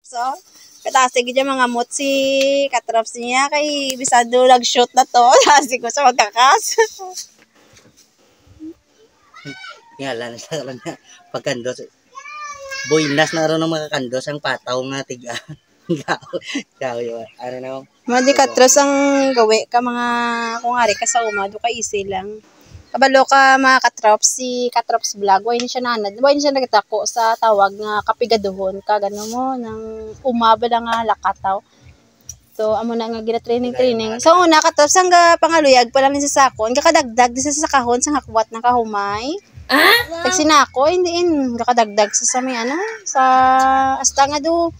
So, katasig dyan mga mutsi, katraps niya, kay bisado nag-shoot na to. Tasig ko sa magkakas. Ngalan sa lang na pagkandos. Buinas na ron ng mga kandos ang pataw nga tiga. Gao yun. Ano na? Madi katraps ang gawi ka mga kung ari ka sa umado ka easy lang. Kabalo ka mga katraps, si katraps vlog, why ni siya nanad, why ni siya nagtako sa tawag nga kapigaduhon ka gano mo nang umabala nga lakataw. So amo na nga gina training. So una katraps ang pangaluyag pa lang ni sa sakon, kakadagdag di sa kahon sang hakwat ng kahumay. Tagsin ako, hindi kakadagdag sa may ano, sa asta nga do.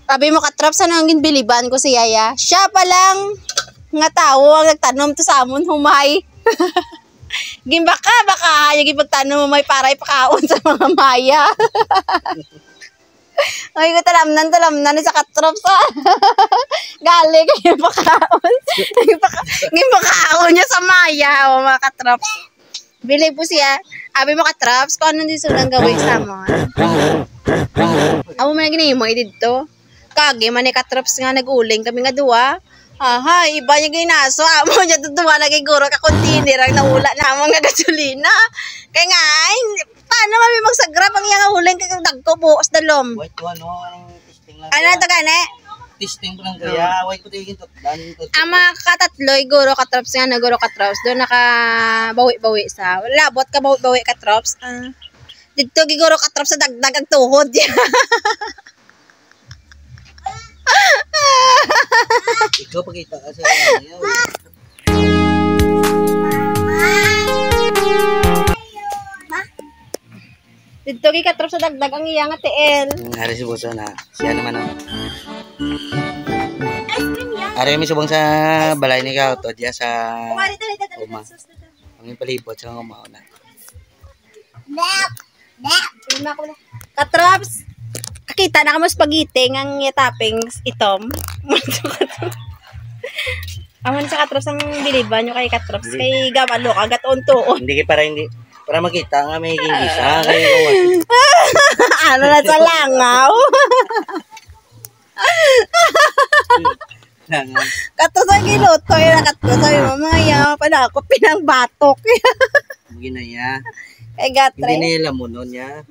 Sabi mo katraps ano ang ginbiliban ko si Yaya. Siya pa lang nga tao ang nagtanom to sa amon humay. Baka yung ipagtanong mo may para ipakaon sa mga maya. Ay ko talamnan sa katrops gali kayo pakaon. Ipakaon niya sa maya o mga katrops. Bili po siya. Abi mo katrops kung ano din sunang gawin sa mo. Amo man ginimo dito. Kage man ni katrops nga naguling kami nga duwa. Aha, iba niya ginaso. Amo niya tutuwa lagi guro ka container ang naula na mga gasolina. Kaya nga, paano mami magsagrap ang iyang huling kay dagko buos dalom. Wait ko ano, testing lang. Ano to gani? Testing ko lang kaya. Wait ko tigin to. Ama katatloy guro katrops nga na guro katrops do naka bawi-bawi sa. Labot ka bawi-bawi katrops. Dito giguro katrops sa dagdag ang tuhod. Ikaw pakita kasi niya. Dito gi katrop sa dagdag ang iyang atiel. Ari si Boso na. Siya naman ang. Ari mi subong sa balay ni ka to dia sa uma. Ang palibot sa umao na. Katrops. Kakita na kamo spaghetti ang yataping itom. Amon sa katrops ang biliban nyo kay katrops kay gamalo kagat untuon. Hindi para makita nga may gingisa kay ano na sa langaw. Kato sa giluto yung nakato sabi mo mga yaman pa na ako pinang batok. Ginaya. Kay gatre. Hindi nila munon niya.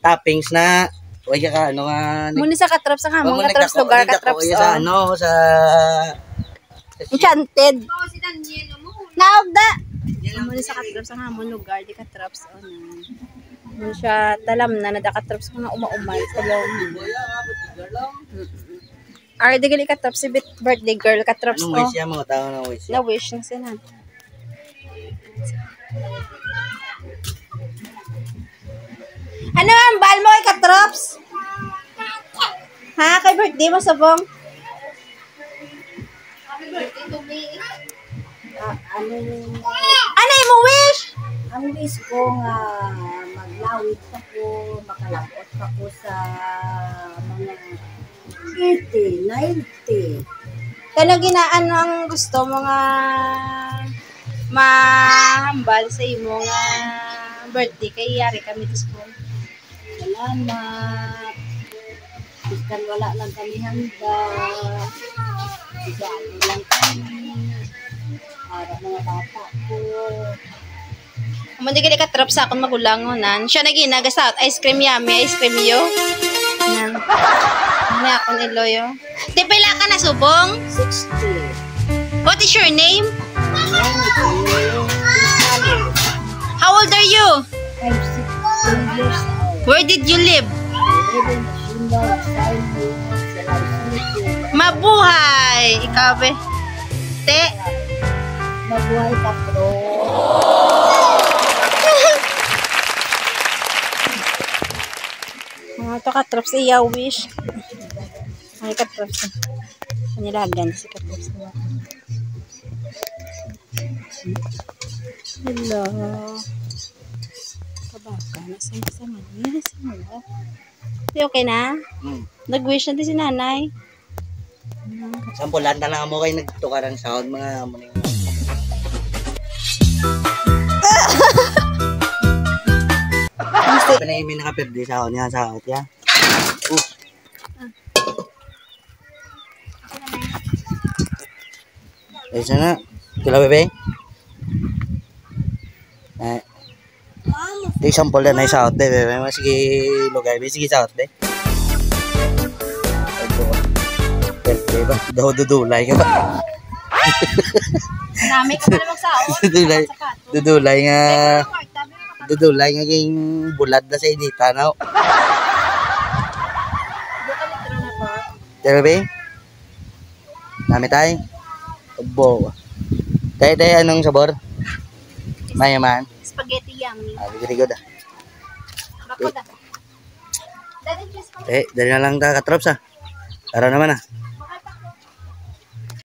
Toppings na wala ka ano nga. Muna sa katrops ang hamong katrops lugar katrops sa ano sa Enchanted. Naogda. Muna sa katrops ang hamong lugar di katrops on. Muna siya talam na nada katrops mga uma-umay sa loob. Are di gali katrops si birthday girl katrops anong wish yan mga tao na wish? Na wish na siya. Ano ang bal mo kay katrops? Ha? Kay birthday mo sabong? Happy birthday to me. Ano yung wish? Ang wish ko nga maglawit ako, makalabot ako sa mga 80, 90. Kano ginaano ang gusto mo nga mahambal sa imo nga birthday kay yari kami to school. Salamat. Biskan wala lang kami handa. Biskan lang kami. Para mga bata ko. Amo di gali katrop sa akong magulangonan. Siya naginagasat ice cream yummy, ice cream yo. Nan. Ano ako ni Loyo? Di pila ka na subong? 60. What is your name? How old are you? I'm 16 years old. Where did you live? Mabuhay! Ikaw be? Te? Mabuhay ka, bro. Mga ito katrops iya wish. Ay katrops. Panilagan si katrops. Hello. Kabaka. Nasaan ka sa mali? Okay na? Nag-wish na din si nanay. Sampulan na lang mo kayo nagtukarang sound mga muning. Kasi Panay may nakaperde sa niya sa out ya. Eh, sana. Kila bebe. Eh. Di sampol na sa out be, bebe. Sige lugar be, sige sa out be. Bebe ba? Dudulay ka ba? Nami ka pala magsaon. Dudulay nga. Dudulay nga yung bulad na sa inita na. Pero be? Nami tayo? Abo. Tayo anong sabor? Mayaman? Spaghetti yummy. Very good ah. Bako da. Dali na lang ta katrops ah. Tara naman ah.